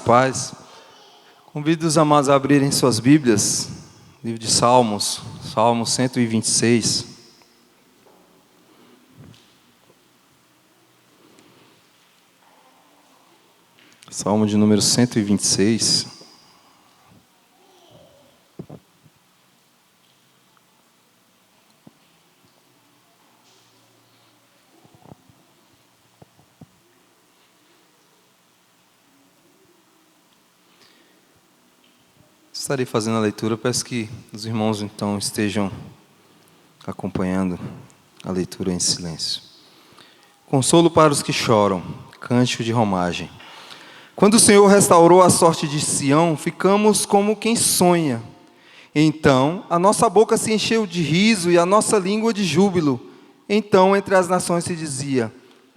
paz. Convido os amados a abrirem suas Bíblias, livro de Salmos, Salmo 126. Salmo de número 126. Estarei fazendo a leitura, peço que os irmãos então estejam acompanhando a leitura em silêncio. Consolo para os que choram, cântico de romagem. Quando o Senhor restaurou a sorte de Sião, ficamos como quem sonha. Então a nossa boca se encheu de riso e a nossa língua de júbilo. Então entre as nações se dizia: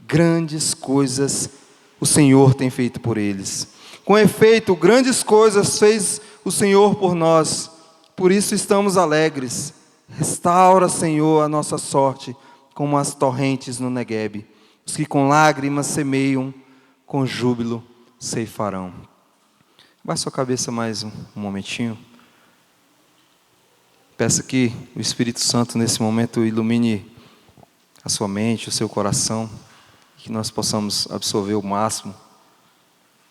grandes coisas o Senhor tem feito por eles. Com efeito, grandes coisas fez o Senhor por nós, por isso estamos alegres. Restaura, Senhor, a nossa sorte, como as torrentes no Neguebe. Os que com lágrimas semeiam, com júbilo ceifarão. Baixe sua cabeça mais um momentinho. Peça que o Espírito Santo nesse momento ilumine a sua mente, o seu coração, que nós possamos absorver o máximo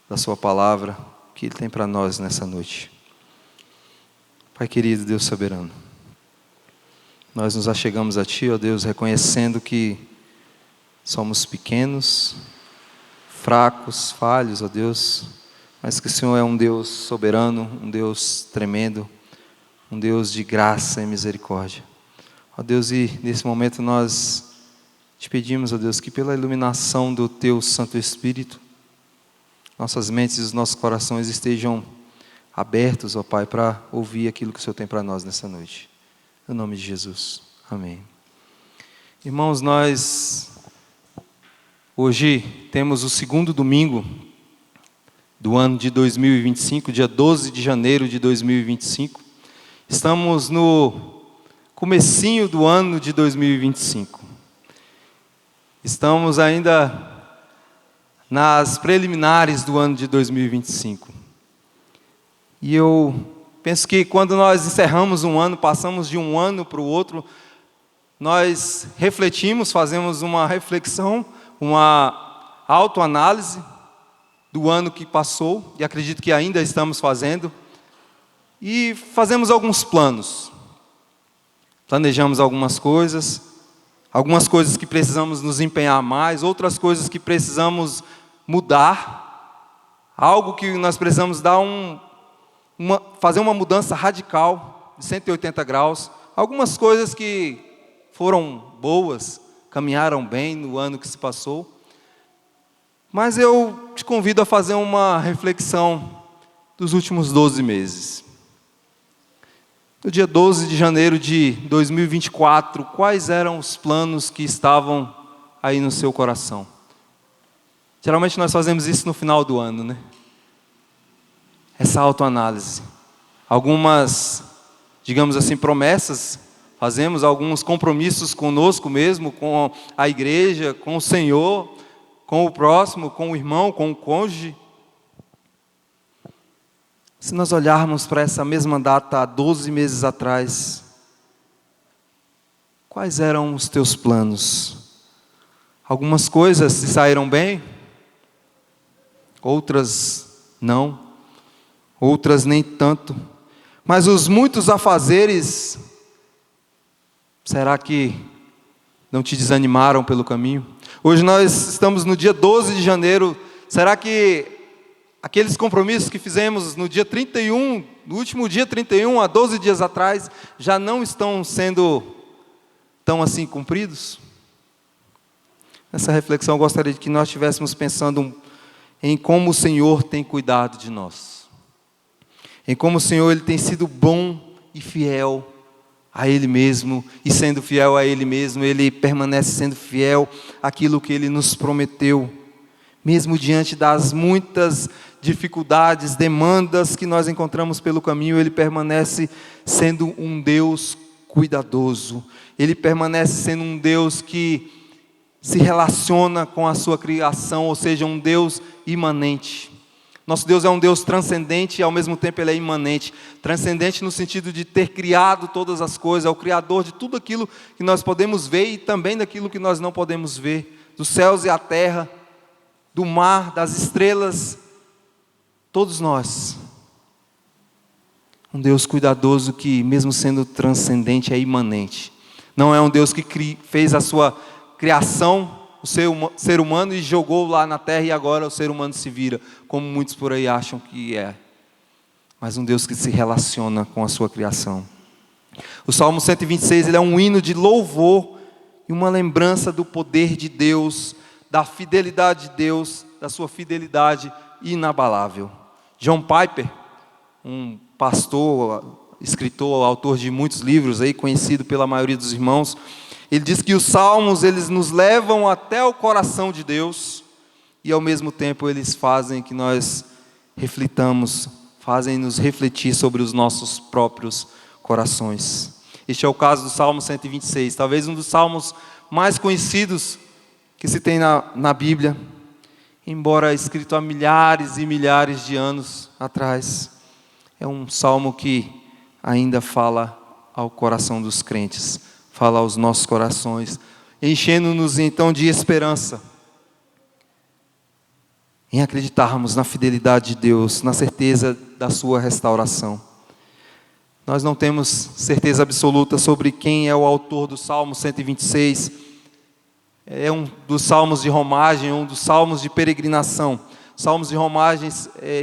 da sua palavra que Ele tem para nós nessa noite. Pai querido, Deus soberano, nós nos achegamos a Ti, ó Deus, reconhecendo que somos pequenos, fracos, falhos, ó Deus, mas que o Senhor é um Deus soberano, um Deus tremendo, um Deus de graça e misericórdia. Ó Deus, e nesse momento nós Te pedimos, ó Deus, que pela iluminação do Teu Santo Espírito, nossas mentes e os nossos corações estejam abertos, ó Pai, para ouvir aquilo que o Senhor tem para nós nessa noite. No nome de Jesus. Amém. Irmãos, nós hoje temos o segundo domingo do ano de 2025, dia 12 de janeiro de 2025. Estamos no comecinho do ano de 2025. Estamos ainda nas preliminares do ano de 2025. E eu penso que quando nós encerramos um ano, passamos de um ano para o outro, nós refletimos, fazemos uma reflexão, uma autoanálise do ano que passou, e acredito que ainda estamos fazendo, e fazemos alguns planos. Planejamos algumas coisas que precisamos nos empenhar mais, outras coisas que precisamos mudar, algo que nós precisamos dar fazer uma mudança radical, de 180 graus, algumas coisas que foram boas, caminharam bem no ano que se passou, mas eu te convido a fazer uma reflexão dos últimos 12 meses. No dia 12 de janeiro de 2024, quais eram os planos que estavam aí no seu coração? Geralmente nós fazemos isso no final do ano, né? Essa autoanálise. Algumas, digamos assim, promessas, fazemos alguns compromissos conosco mesmo, com a igreja, com o Senhor, com o próximo, com o irmão, com o cônjuge. Se nós olharmos para essa mesma data há 12 meses atrás, quais eram os teus planos? Algumas coisas se saíram bem, outras não, outras nem tanto. Mas os muitos afazeres, será que não te desanimaram pelo caminho? Hoje nós estamos no dia 12 de janeiro, será que aqueles compromissos que fizemos no dia 31, no último dia 31, há 12 dias atrás, já não estão sendo tão assim cumpridos? Nessa reflexão eu gostaria de que nós estivéssemos pensando em como o Senhor tem cuidado de nós. Em como o Senhor Ele tem sido bom e fiel a Ele mesmo. E sendo fiel a Ele mesmo, Ele permanece sendo fiel àquilo que Ele nos prometeu. Mesmo diante das muitas dificuldades, demandas que nós encontramos pelo caminho, Ele permanece sendo um Deus cuidadoso. Ele permanece sendo um Deus que se relaciona com a sua criação, ou seja, um Deus imanente. Nosso Deus é um Deus transcendente e ao mesmo tempo Ele é imanente. Transcendente no sentido de ter criado todas as coisas, é o Criador de tudo aquilo que nós podemos ver e também daquilo que nós não podemos ver. Dos céus e a terra, do mar, das estrelas, todos nós. Um Deus cuidadoso que, mesmo sendo transcendente, é imanente. Não é um Deus que fez a sua criação, o ser humano, e jogou lá na terra e agora o ser humano se vira, como muitos por aí acham que é. Mas um Deus que se relaciona com a sua criação. O Salmo 126, ele é um hino de louvor e uma lembrança do poder de Deus, da fidelidade de Deus, da sua fidelidade inabalável. John Piper, um pastor, escritor, autor de muitos livros, aí, conhecido pela maioria dos irmãos, ele diz que os salmos, eles nos levam até o coração de Deus e ao mesmo tempo eles fazem que nós reflitamos, fazem nos refletir sobre os nossos próprios corações. Este é o caso do Salmo 126, talvez um dos salmos mais conhecidos que se tem na Bíblia, embora escrito há milhares e milhares de anos atrás. É um salmo que ainda fala ao coração dos crentes, fala aos nossos corações, enchendo-nos então de esperança, em acreditarmos na fidelidade de Deus, na certeza da sua restauração. Nós não temos certeza absoluta sobre quem é o autor do Salmo 126, é um dos salmos de romagem, um dos salmos de peregrinação. Salmos de romagem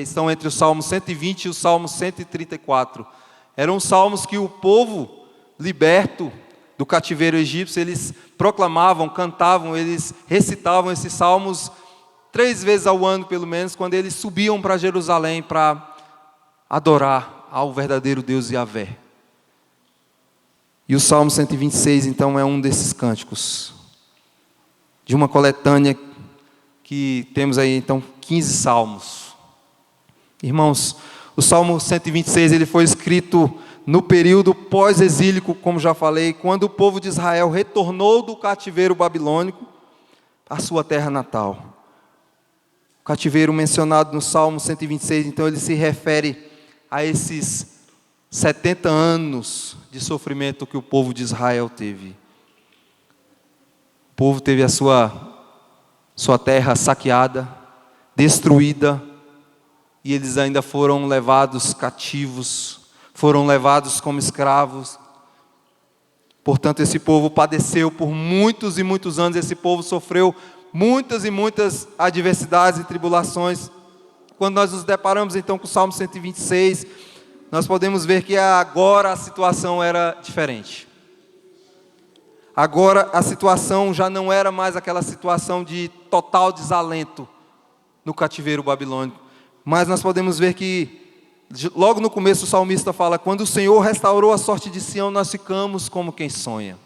estão entre o Salmo 120 e o Salmo 134. Eram salmos que o povo liberto do cativeiro egípcio, eles proclamavam, cantavam, eles recitavam esses salmos 3 vezes ao ano, pelo menos, quando eles subiam para Jerusalém para adorar ao verdadeiro Deus Yahvé. E o Salmo 126, então, é um desses cânticos, de uma coletânea que temos aí, então, 15 salmos. Irmãos, o Salmo 126, ele foi escrito no período pós-exílico, como já falei, quando o povo de Israel retornou do cativeiro babilônico à sua terra natal. O cativeiro mencionado no Salmo 126, então, ele se refere a esses 70 anos de sofrimento que o povo de Israel teve. O povo teve a sua terra saqueada, destruída, e eles ainda foram levados cativos, foram levados como escravos. Portanto, esse povo padeceu por muitos e muitos anos, esse povo sofreu muitas e muitas adversidades e tribulações. Quando nós nos deparamos então com o Salmo 126, nós podemos ver que agora a situação era diferente. Agora a situação já não era mais aquela situação de total desalento no cativeiro babilônico. Mas nós podemos ver que, logo no começo o salmista fala: quando o Senhor restaurou a sorte de Sião, nós ficamos como quem sonha.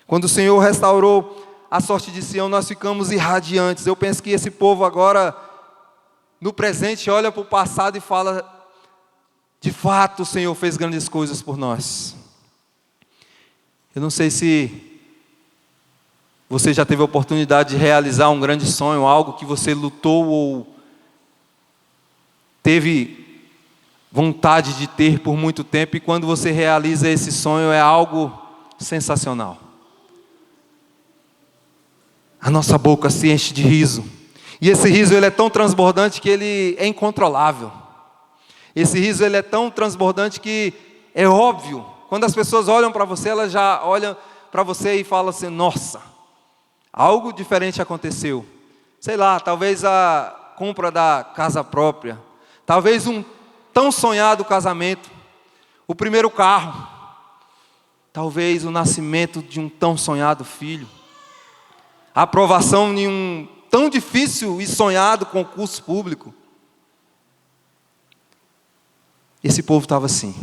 Quando o Senhor restaurou a sorte de Sião, nós ficamos irradiantes. Eu penso que esse povo agora, no presente, olha para o passado e fala: de fato o Senhor fez grandes coisas por nós. Eu não sei se você já teve a oportunidade de realizar um grande sonho, algo que você lutou ou teve vontade de ter por muito tempo, e quando você realiza esse sonho é algo sensacional. A nossa boca se enche de riso, e esse riso ele é tão transbordante que ele é incontrolável. Esse riso ele é tão transbordante que é óbvio, quando as pessoas olham para você, elas já olham para você e falam assim: nossa, algo diferente aconteceu. Sei lá, talvez a compra da casa própria, talvez um tão sonhado casamento, o primeiro carro, talvez o nascimento de um tão sonhado filho, a aprovação de um tão difícil e sonhado concurso público. Esse povo estava assim.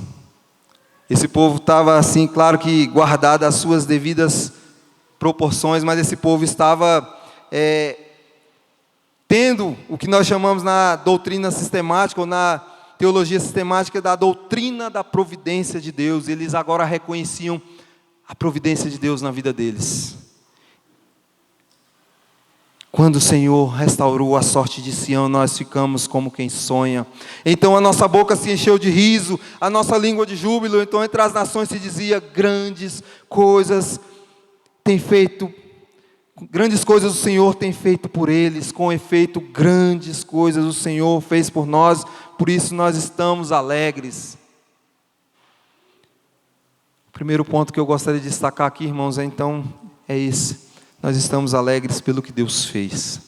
Esse povo estava assim, claro que guardado as suas devidas proporções, mas esse povo estava tendo o que nós chamamos na doutrina sistemática, ou na teologia sistemática, da doutrina da providência de Deus. Eles agora reconheciam a providência de Deus na vida deles. Quando o Senhor restaurou a sorte de Sião, nós ficamos como quem sonha. Então a nossa boca se encheu de riso, a nossa língua de júbilo. Então entre as nações se dizia: grandes coisas o Senhor tem feito por eles. Com efeito, grandes coisas o Senhor fez por nós, por isso nós estamos alegres. O primeiro ponto que eu gostaria de destacar aqui, irmãos, é esse. Nós estamos alegres pelo que Deus fez.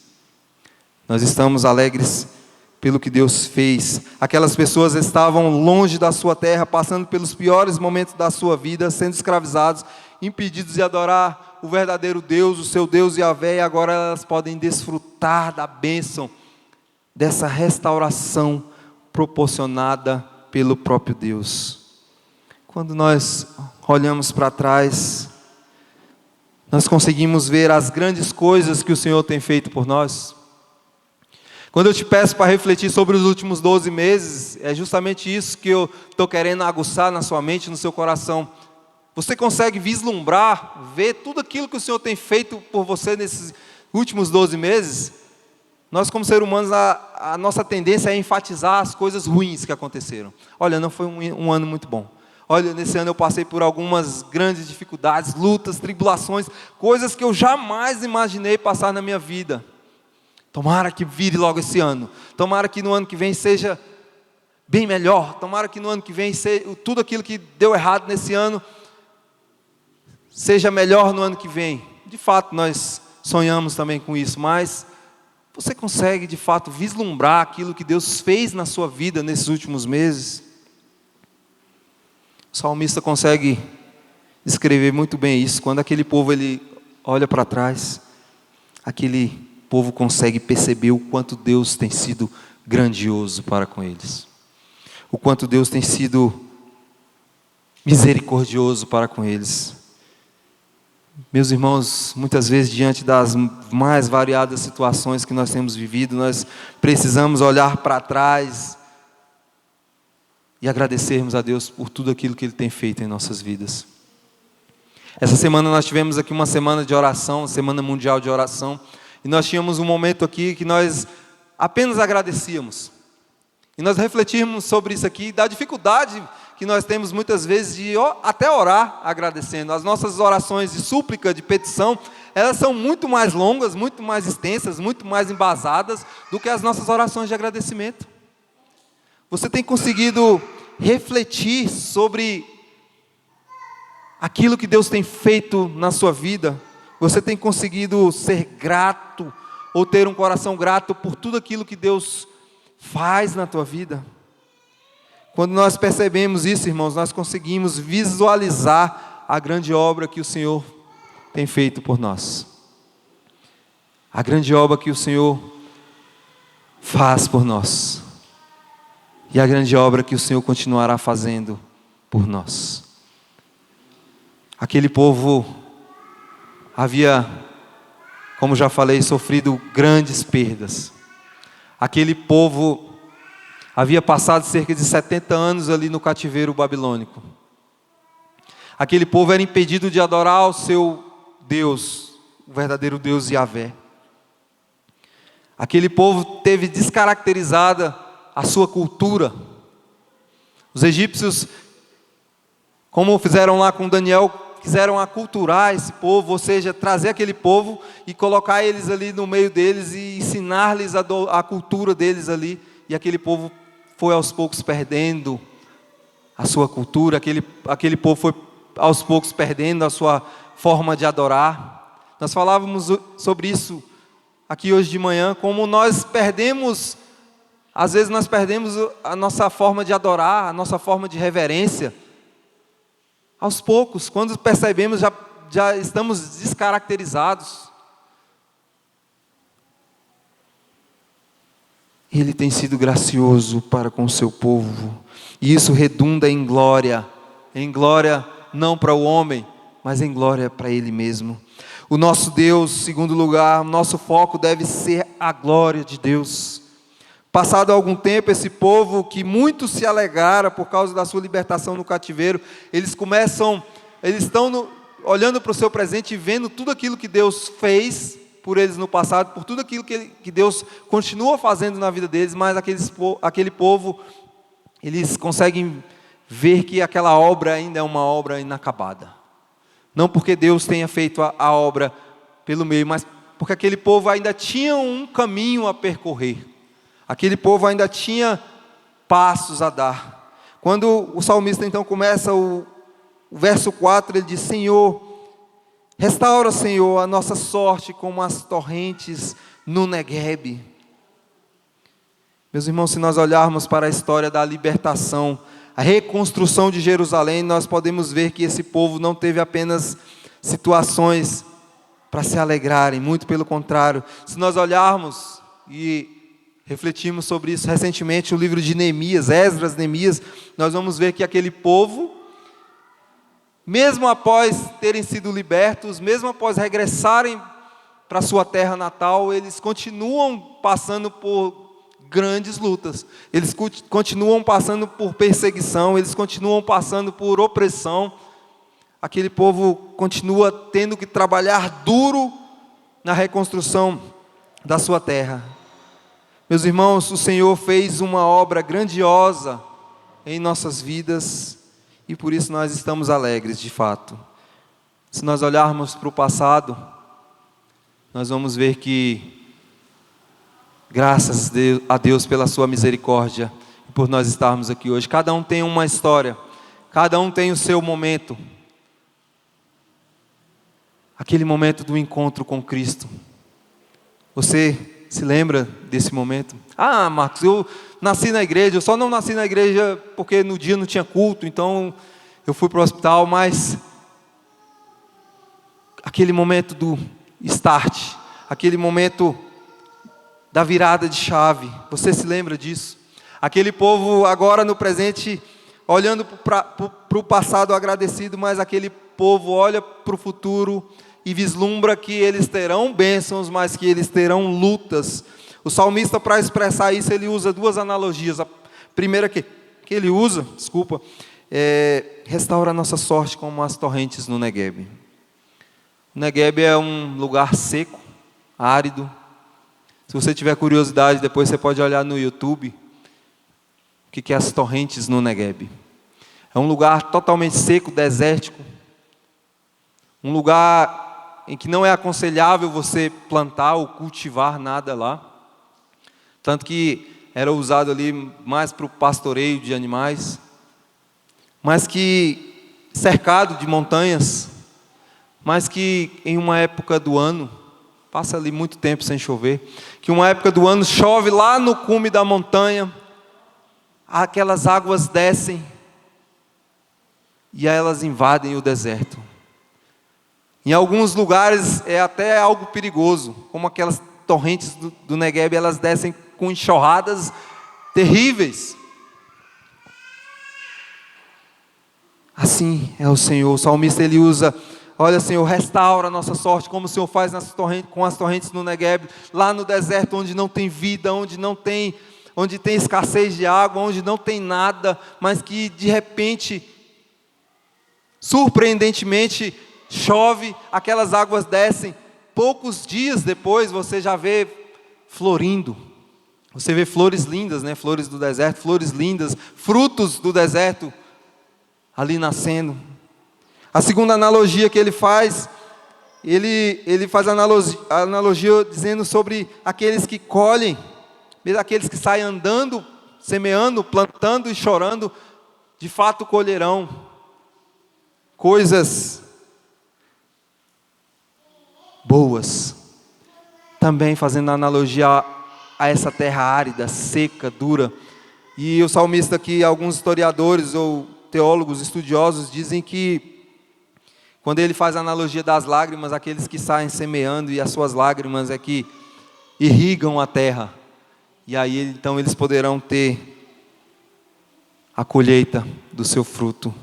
Nós estamos alegres pelo que Deus fez. Aquelas pessoas estavam longe da sua terra, passando pelos piores momentos da sua vida, sendo escravizados, impedidos de adorar o verdadeiro Deus, o seu Deus Yahvé, e agora elas podem desfrutar da bênção, dessa restauração proporcionada pelo próprio Deus. Quando nós olhamos para trás, nós conseguimos ver as grandes coisas que o Senhor tem feito por nós. Quando eu te peço para refletir sobre os últimos 12 meses, é justamente isso que eu estou querendo aguçar na sua mente, no seu coração. Você consegue vislumbrar, ver tudo aquilo que o Senhor tem feito por você nesses últimos 12 meses? Nós, como seres humanos, a nossa tendência é enfatizar as coisas ruins que aconteceram. Olha, não foi um ano muito bom. Olha, nesse ano eu passei por algumas grandes dificuldades, lutas, tribulações, coisas que eu jamais imaginei passar na minha vida. Tomara que vire logo esse ano. Tomara que no ano que vem seja bem melhor. Tomara que no ano que vem tudo aquilo que deu errado nesse ano seja melhor no ano que vem. De fato, nós sonhamos também com isso, mas você consegue de fato vislumbrar aquilo que Deus fez na sua vida nesses últimos meses? O salmista consegue descrever muito bem isso. Quando aquele povo ele olha para trás, aquele povo consegue perceber o quanto Deus tem sido grandioso para com eles, o quanto Deus tem sido misericordioso para com eles. Meus irmãos, muitas vezes diante das mais variadas situações que nós temos vivido, nós precisamos olhar para trás e agradecermos a Deus por tudo aquilo que Ele tem feito em nossas vidas. Essa semana nós tivemos aqui uma semana de oração, Semana Mundial de Oração, e nós tínhamos um momento aqui que nós apenas agradecíamos. E nós refletimos sobre isso aqui, da dificuldade que nós temos muitas vezes de até orar agradecendo. As nossas orações de súplica, de petição, elas são muito mais longas, muito mais extensas, muito mais embasadas do que as nossas orações de agradecimento. Você tem conseguido refletir sobre aquilo que Deus tem feito na sua vida? Você tem conseguido ser grato ou ter um coração grato por tudo aquilo que Deus faz na tua vida? Quando nós percebemos isso, irmãos, nós conseguimos visualizar a grande obra que o Senhor tem feito por nós. A grande obra que o Senhor faz por nós. E a grande obra que o Senhor continuará fazendo por nós. Aquele povo havia, como já falei, sofrido grandes perdas. Aquele povo havia passado cerca de 70 anos ali no cativeiro babilônico. Aquele povo era impedido de adorar o seu Deus, o verdadeiro Deus Yahvé. Aquele povo teve descaracterizada a sua cultura. Os egípcios, como fizeram lá com Daniel, quiseram aculturar esse povo, ou seja, trazer aquele povo e colocar eles ali no meio deles e ensinar-lhes a cultura deles ali. E aquele povo foi aos poucos perdendo a sua cultura, aquele povo foi aos poucos perdendo a sua forma de adorar. Nós falávamos sobre isso aqui hoje de manhã, como nós perdemos. Às vezes nós perdemos a nossa forma de adorar, a nossa forma de reverência. Aos poucos, quando percebemos, já estamos descaracterizados. Ele tem sido gracioso para com o seu povo. E isso redunda em glória não para o homem, mas em glória para Ele mesmo. O nosso Deus, em segundo lugar, nosso foco deve ser a glória de Deus. Passado algum tempo, esse povo que muito se alegrara por causa da sua libertação no cativeiro, eles estão olhando para o seu presente e vendo tudo aquilo que Deus fez por eles no passado, por tudo aquilo que Deus continua fazendo na vida deles, mas aquele povo, eles conseguem ver que aquela obra ainda é uma obra inacabada. Não porque Deus tenha feito a obra pelo meio, mas porque aquele povo ainda tinha um caminho a percorrer. Aquele povo ainda tinha passos a dar. Quando o salmista então começa o verso 4, ele diz: Senhor, restaura, Senhor, a nossa sorte como as torrentes no Neguebe. Meus irmãos, se nós olharmos para a história da libertação, a reconstrução de Jerusalém, nós podemos ver que esse povo não teve apenas situações para se alegrarem, muito pelo contrário. Se nós olharmos e refletimos sobre isso recentemente, o livro de Neemias, Esdras, Neemias, nós vamos ver que aquele povo, mesmo após terem sido libertos, mesmo após regressarem para sua terra natal, eles continuam passando por grandes lutas, eles continuam passando por perseguição, eles continuam passando por opressão. Aquele povo continua tendo que trabalhar duro na reconstrução da sua terra. Meus irmãos, o Senhor fez uma obra grandiosa em nossas vidas e por isso nós estamos alegres de fato. Se nós olharmos para o passado, nós vamos ver que, graças a Deus pela sua misericórdia e por nós estarmos aqui hoje. Cada um tem uma história, cada um tem o seu momento. Aquele momento do encontro com Cristo. Você se lembra desse momento? Ah, Marcos, eu nasci na igreja, eu só não nasci na igreja porque no dia não tinha culto, então eu fui para o hospital, mas aquele momento do start, aquele momento da virada de chave, você se lembra disso? Aquele povo agora no presente, olhando para o passado agradecido, mas aquele povo olha para o futuro e vislumbra que eles terão bênçãos, mas que eles terão lutas. O salmista, para expressar isso, ele usa duas analogias. A primeira que ele usa, é: restaura a nossa sorte como as torrentes no Neguebe. O Neguebe é um lugar seco, árido. Se você tiver curiosidade, depois você pode olhar no YouTube o que é as torrentes no Neguebe. É um lugar totalmente seco, desértico. Um lugar em que não é aconselhável você plantar ou cultivar nada lá. Tanto que era usado ali mais para o pastoreio de animais. Mas que cercado de montanhas. Mas que em uma época do ano, passa ali muito tempo sem chover, que uma época do ano chove lá no cume da montanha, aquelas águas descem e elas invadem o deserto. Em alguns lugares é até algo perigoso, como aquelas torrentes do Neguebe, elas descem com enxurradas terríveis. Assim é o Senhor. O salmista ele usa: olha, Senhor, restaura a nossa sorte, como o Senhor faz com as torrentes no Neguebe, lá no deserto onde não tem vida, onde tem escassez de água, onde não tem nada, mas que de repente, surpreendentemente, chove, aquelas águas descem, poucos dias depois você já vê florindo, você vê flores lindas, né? Flores do deserto, flores lindas, frutos do deserto ali nascendo. A segunda analogia que ele faz a analogia dizendo sobre aqueles que colhem, aqueles que saem andando, semeando, plantando e chorando, de fato colherão coisas boas. Também fazendo analogia a essa terra árida, seca, dura. E o salmista aqui, alguns historiadores ou teólogos estudiosos dizem que quando ele faz a analogia das lágrimas, aqueles que saem semeando e as suas lágrimas é que irrigam a terra. E aí então eles poderão ter a colheita do seu fruto.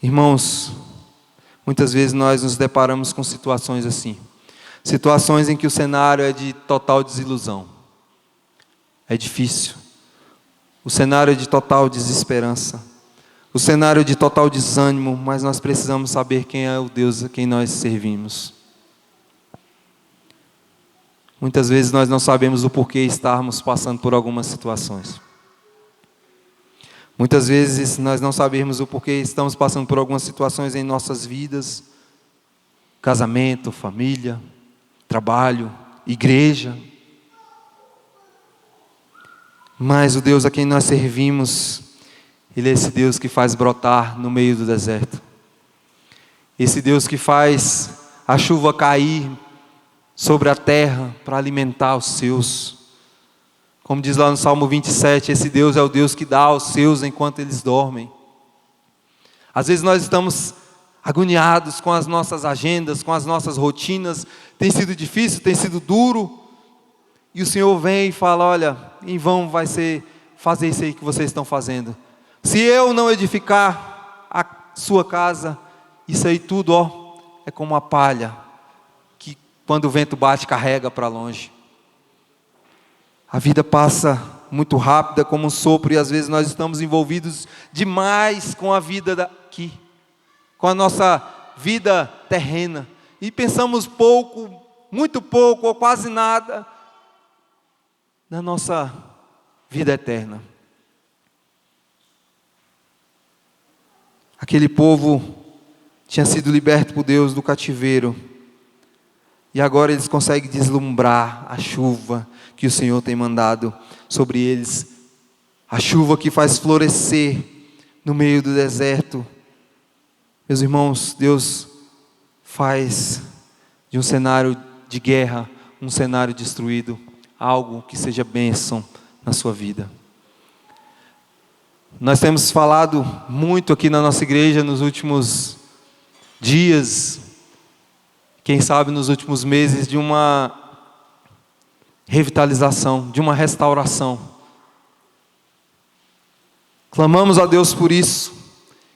Irmãos, muitas vezes nós nos deparamos com situações assim. Situações em que o cenário é de total desilusão. É difícil. O cenário é de total desesperança. O cenário é de total desânimo, mas nós precisamos saber quem é o Deus a quem nós servimos. Muitas vezes nós não sabemos o porquê estarmos passando por algumas situações. Muitas vezes nós não sabemos o porquê estamos passando por algumas situações em nossas vidas, casamento, família, trabalho, igreja. Mas o Deus a quem nós servimos, Ele é esse Deus que faz brotar no meio do deserto. Esse Deus que faz a chuva cair sobre a terra para alimentar os seus. Como diz lá no Salmo 27, esse Deus é o Deus que dá aos seus enquanto eles dormem. Às vezes nós estamos agoniados com as nossas agendas, com as nossas rotinas. Tem sido difícil, tem sido duro. E o Senhor vem e fala: olha, em vão vai ser fazer isso aí que vocês estão fazendo. Se eu não edificar a sua casa, isso aí tudo, ó, é como a palha que quando o vento bate carrega para longe. A vida passa muito rápida como um sopro, e às vezes nós estamos envolvidos demais com a vida daqui, com a nossa vida terrena, e pensamos pouco, muito pouco ou quase nada na nossa vida eterna. Aquele povo tinha sido liberto por Deus do cativeiro, e agora eles conseguem deslumbrar a chuva que o Senhor tem mandado sobre eles, a chuva que faz florescer no meio do deserto. Meus irmãos, Deus faz de um cenário de guerra, um cenário destruído, algo que seja bênção na sua vida. Nós temos falado muito aqui na nossa igreja nos últimos dias, quem sabe nos últimos meses, de uma revitalização, de uma restauração. Clamamos a Deus por isso,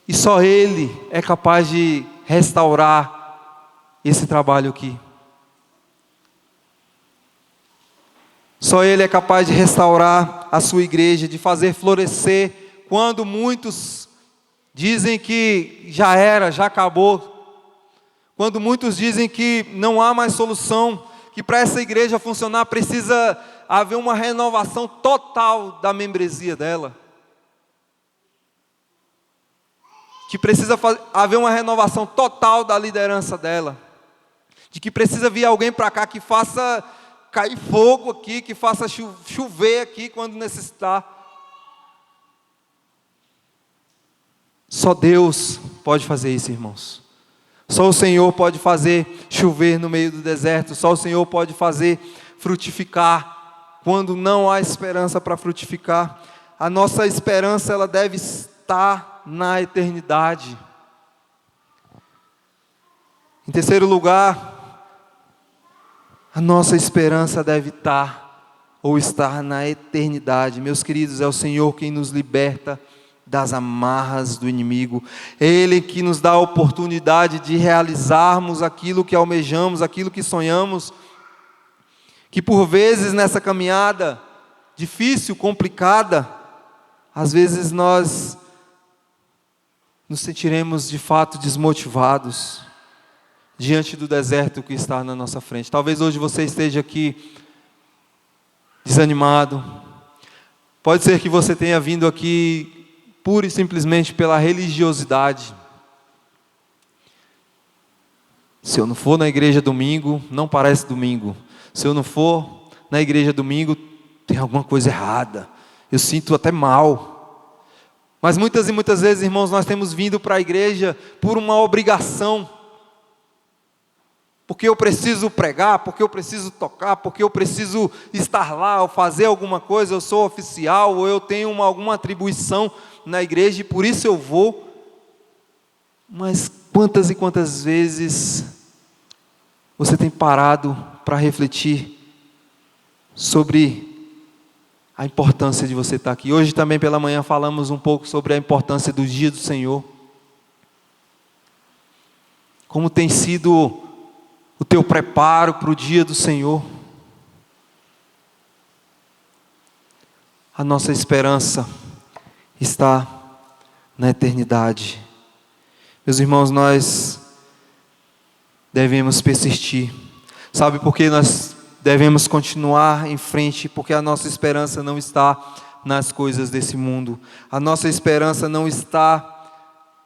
e só Ele é capaz de restaurar esse trabalho aqui. Só Ele é capaz de restaurar a sua igreja, de fazer florescer, quando muitos dizem que já era, já acabou. Quando muitos dizem que não há mais solução, que para essa igreja funcionar precisa haver uma renovação total da membresia dela. Que precisa haver uma renovação total da liderança dela. De que precisa vir alguém para cá que faça cair fogo aqui, que faça chover aqui quando necessitar. Só Deus pode fazer isso, irmãos. Só o Senhor pode fazer chover no meio do deserto. Só o Senhor pode fazer frutificar quando não há esperança para frutificar. A nossa esperança, ela deve estar na eternidade. Em terceiro lugar, a nossa esperança deve estar na eternidade. Meus queridos, é o Senhor quem nos liberta das amarras do inimigo. Ele que nos dá a oportunidade de realizarmos aquilo que almejamos, aquilo que sonhamos, que por vezes nessa caminhada difícil, complicada, às vezes nós nos sentiremos de fato desmotivados diante do deserto que está na nossa frente. Talvez hoje você esteja aqui desanimado. Pode ser que você tenha vindo aqui pura e simplesmente pela religiosidade. Se eu não for na igreja domingo, não parece domingo. Se eu não for na igreja domingo, tem alguma coisa errada. Eu sinto até mal. Mas muitas e muitas vezes, irmãos, nós temos vindo para a igreja por uma obrigação. Porque eu preciso pregar, porque eu preciso tocar, porque eu preciso estar lá, ou fazer alguma coisa, eu sou oficial, ou eu tenho alguma atribuição na igreja, e por isso eu vou. Mas quantas e quantas vezes você tem parado para refletir sobre a importância de você estar aqui? Hoje também pela manhã falamos um pouco sobre a importância do dia do Senhor. Como tem sido o teu preparo para o dia do Senhor? A nossa esperança está na eternidade. Meus irmãos, nós devemos persistir. Sabe por que nós devemos continuar em frente, porque a nossa esperança não está nas coisas desse mundo. A nossa esperança não está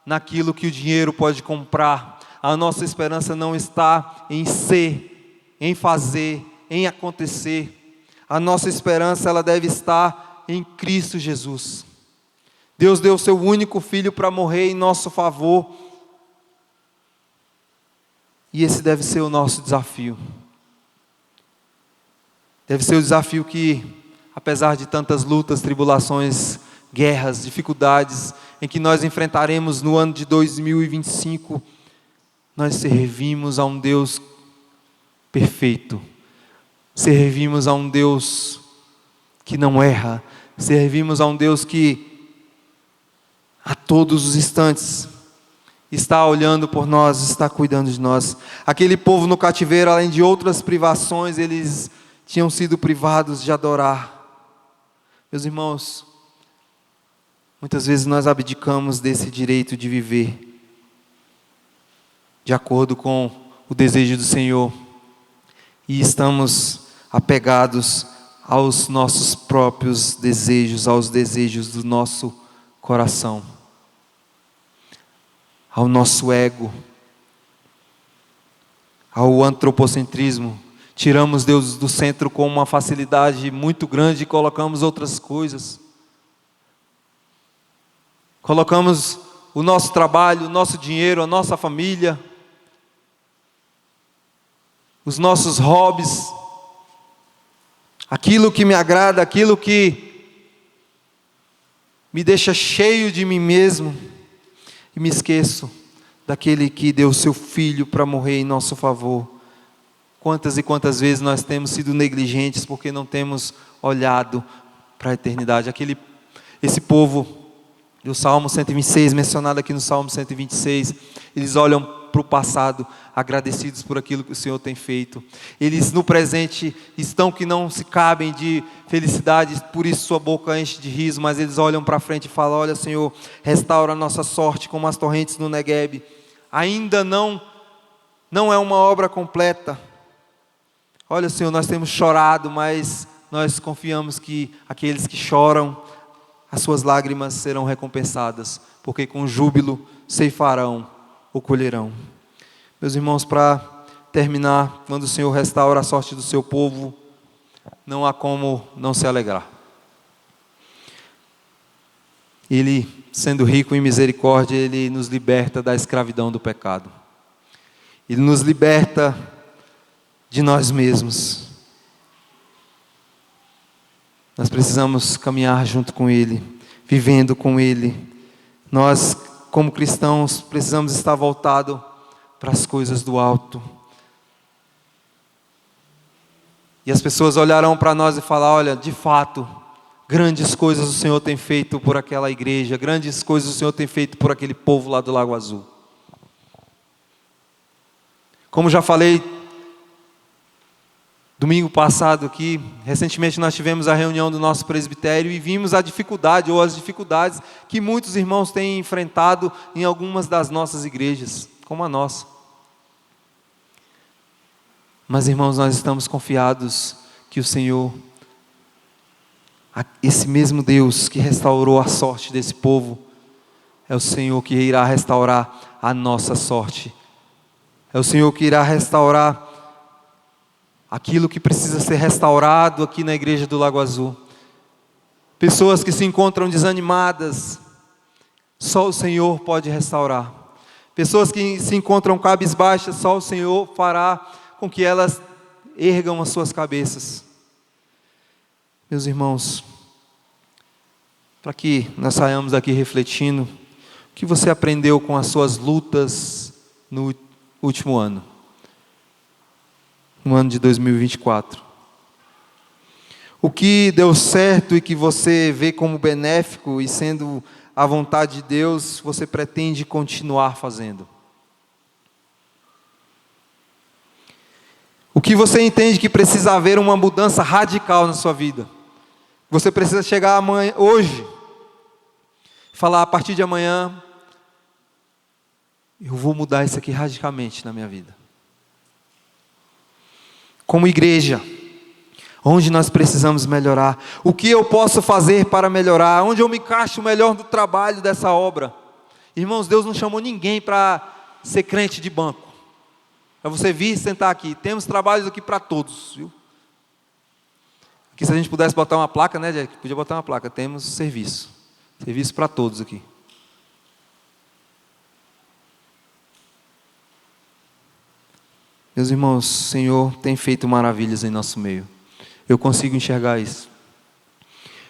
naquilo que o dinheiro pode comprar. A nossa esperança não está em ser, em fazer, em acontecer. A nossa esperança, ela deve estar em Cristo Jesus. Deus deu o seu único Filho para morrer em nosso favor. E esse deve ser o nosso desafio. Deve ser o desafio que, apesar de tantas lutas, tribulações, guerras, dificuldades, em que nós enfrentaremos no ano de 2025, nós servimos a um Deus perfeito. Servimos a um Deus que não erra. Servimos a um Deus que a todos os instantes está olhando por nós, está cuidando de nós. Aquele povo no cativeiro, além de outras privações, eles tinham sido privados de adorar. Meus irmãos, muitas vezes nós abdicamos desse direito de viver de acordo com o desejo do Senhor e estamos apegados aos nossos próprios desejos, aos desejos do nosso coração, ao nosso ego, ao antropocentrismo. Tiramos Deus do centro com uma facilidade muito grande e colocamos outras coisas. Colocamos o nosso trabalho, o nosso dinheiro, a nossa família, os nossos hobbies, aquilo que me agrada, aquilo que me deixa cheio de mim mesmo, e me esqueço daquele que deu seu Filho para morrer em nosso favor. Quantas e quantas vezes nós temos sido negligentes porque não temos olhado para a eternidade. Esse povo do Salmo 126, mencionado aqui no Salmo 126, eles olham para o passado, agradecidos por aquilo que o Senhor tem feito. Eles no presente estão que não se cabem de felicidade, por isso sua boca enche de riso, mas eles olham para frente e falam: olha, Senhor, restaura a nossa sorte como as torrentes no Neguebe. Ainda não é uma obra completa. Olha, Senhor, nós temos chorado, mas nós confiamos que aqueles que choram, as suas lágrimas serão recompensadas, porque com júbilo ceifarão ou colherão. Meus irmãos, para terminar, quando o Senhor restaura a sorte do seu povo, não há como não se alegrar. Ele, sendo rico em misericórdia, Ele nos liberta da escravidão do pecado. Ele nos liberta de nós mesmos. Nós precisamos caminhar junto com Ele, vivendo com Ele. Nós, como cristãos, precisamos estar voltados para as coisas do alto. E as pessoas olharão para nós e falar: olha, de fato, grandes coisas o Senhor tem feito por aquela igreja, grandes coisas o Senhor tem feito por aquele povo lá do Lago Azul. Como já falei domingo passado aqui, recentemente nós tivemos a reunião do nosso presbitério e vimos a dificuldade ou as dificuldades que muitos irmãos têm enfrentado em algumas das nossas igrejas, como a nossa. Mas, irmãos, nós estamos confiados que o Senhor, esse mesmo Deus que restaurou a sorte desse povo, é o Senhor que irá restaurar a nossa sorte. É o Senhor que irá restaurar aquilo que precisa ser restaurado aqui na igreja do Lago Azul. Pessoas que se encontram desanimadas, só o Senhor pode restaurar. Pessoas que se encontram cabisbaixas, só o Senhor fará com que elas ergam as suas cabeças. Meus irmãos, para que nós saiamos daqui refletindo, o que você aprendeu com as suas lutas no último ano? No ano de 2024. O que deu certo e que você vê como benéfico e sendo a vontade de Deus, você pretende continuar fazendo? O que você entende que precisa haver uma mudança radical na sua vida? Você precisa chegar amanhã, hoje, falar: a partir de amanhã, eu vou mudar isso aqui radicalmente na minha vida. Como igreja, Onde nós precisamos melhorar? O que eu posso fazer para melhorar? Onde eu me encaixo melhor no trabalho dessa obra? Irmãos, Deus não chamou ninguém para ser crente de banco. Para você vir sentar aqui. Temos trabalhos aqui para todos, viu? Aqui, se a gente pudesse botar uma placa, né, Jack? Podia botar uma placa. Temos serviço. Serviço para todos aqui. Meus irmãos, o Senhor tem feito maravilhas em nosso meio. Eu consigo enxergar isso.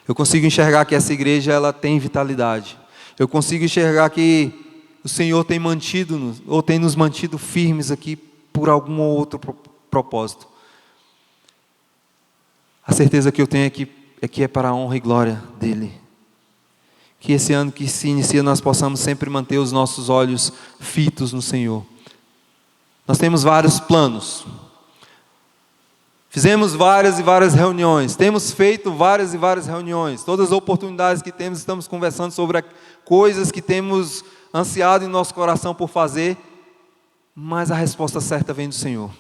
Eu consigo enxergar que essa igreja ela tem vitalidade. Eu consigo enxergar que o Senhor tem mantido-nos, ou tem nos mantido firmes aqui por algum ou outro propósito. A certeza que eu tenho é que é para a honra e glória dEle. Que esse ano que se inicia nós possamos sempre manter os nossos olhos fitos no Senhor. Nós temos vários planos. Fizemos várias e várias reuniões, temos feito várias e várias reuniões, todas as oportunidades que temos, estamos conversando sobre coisas que temos ansiado em nosso coração por fazer, mas a resposta certa vem do Senhor.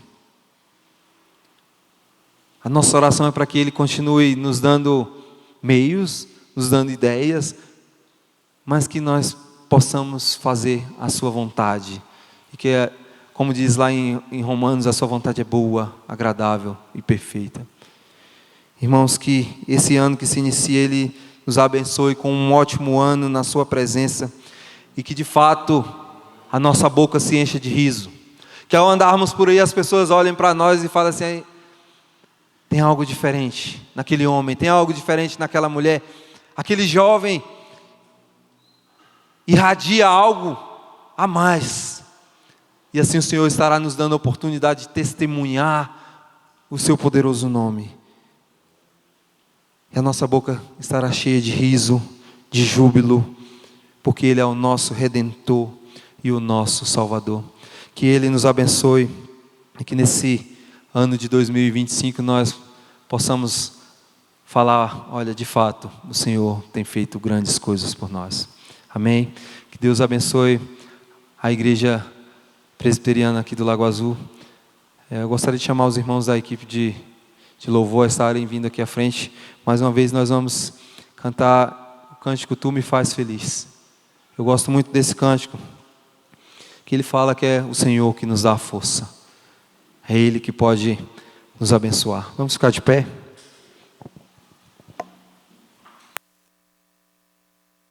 A nossa oração é para que Ele continue nos dando meios, nos dando ideias, mas que nós possamos fazer a Sua vontade, e que como diz lá em Romanos, a sua vontade é boa, agradável e perfeita. Irmãos, que esse ano que se inicia, Ele nos abençoe com um ótimo ano na sua presença. E que de fato, a nossa boca se encha de riso. Que ao andarmos por aí, as pessoas olhem para nós e falem assim, tem algo diferente naquele homem, tem algo diferente naquela mulher. Aquele jovem irradia algo a mais. E assim o Senhor estará nos dando a oportunidade de testemunhar o seu poderoso nome. E a nossa boca estará cheia de riso, de júbilo, porque Ele é o nosso Redentor e o nosso Salvador. Que Ele nos abençoe e que nesse ano de 2025 nós possamos falar, olha, de fato, o Senhor tem feito grandes coisas por nós. Amém? Que Deus abençoe a igreja presbiteriana aqui do Lago Azul. Eu gostaria de chamar os irmãos da equipe de louvor a estarem vindo aqui à frente. Mais uma vez nós vamos cantar o cântico Tu Me Faz Feliz. Eu gosto muito desse cântico, que ele fala que é o Senhor que nos dá a força. É Ele que pode nos abençoar. Vamos ficar de pé?